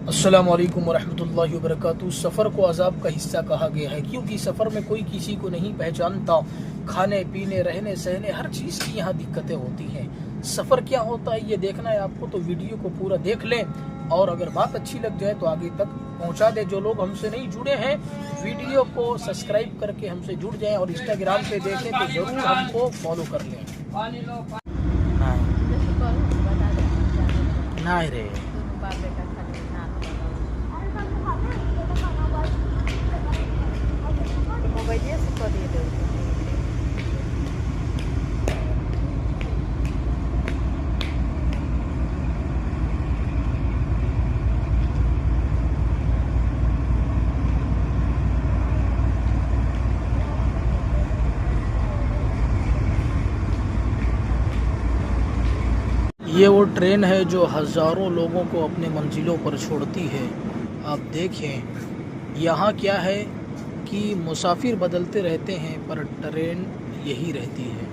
अस्सलामु अलैकुम वरहमतुल्लाहि वबरकातुहू। सफ़र को अज़ाब का हिस्सा कहा गया है क्योंकि सफ़र में कोई किसी को नहीं पहचानता। खाने पीने रहने सहने हर चीज़ की यहाँ दिक्कतें होती हैं। सफ़र क्या होता है ये देखना है आपको, तो वीडियो को पूरा देख लें और अगर बात अच्छी लग जाए तो आगे तक पहुँचा दें। जो लोग हमसे नहीं जुड़े हैं वीडियो को सब्सक्राइब करके हमसे जुड़ जाएँ और इंस्टाग्राम पे देखें तो ज़रूर हमको फॉलो कर लें। नहीं रे ये वो ट्रेन है जो हज़ारों लोगों को अपने मंजिलों पर छोड़ती है। आप देखें यहाँ क्या है कि मुसाफिर बदलते रहते हैं पर ट्रेन यही रहती है।